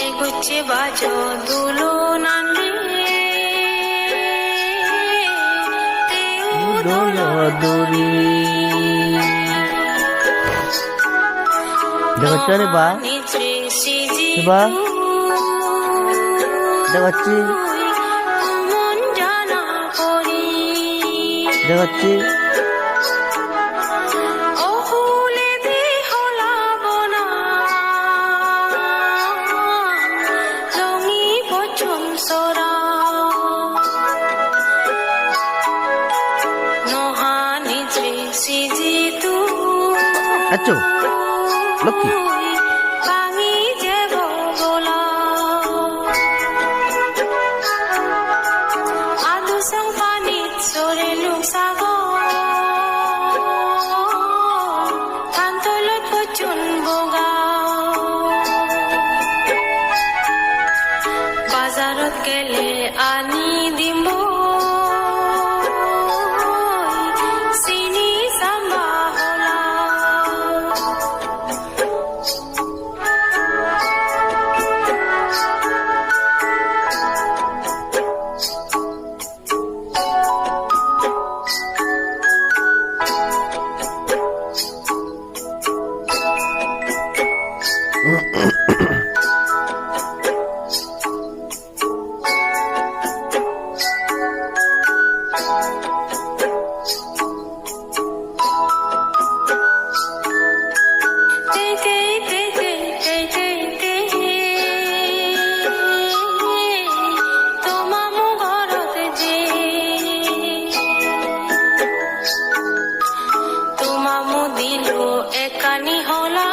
এগোচ্ছে বাজো দুলো নান্দি দোলাদুরি দেখছ রে বা বা দেখাচ্ছি দেখাচ্ছি আচ্ছা লক্ষ্মী বাজারত গেলে আনি দিম চিনি চাম্বা হলা একানি হলা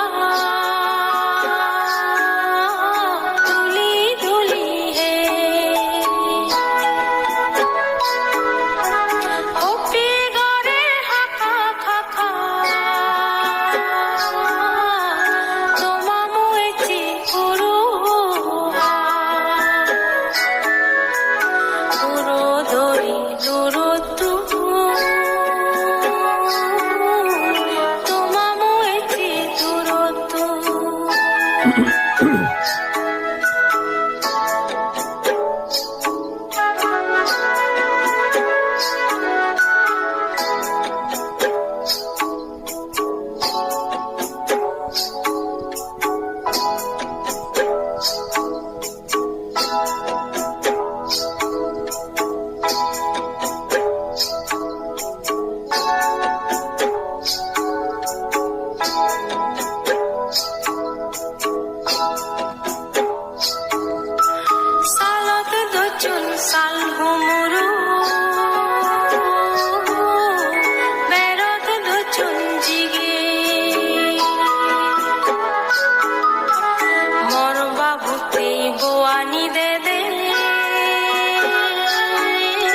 তুলি তুলি হে হপি গরে হাকা খাকা তোমামু এচি পুরো পুরো দরি দূরত্ব সাল হোম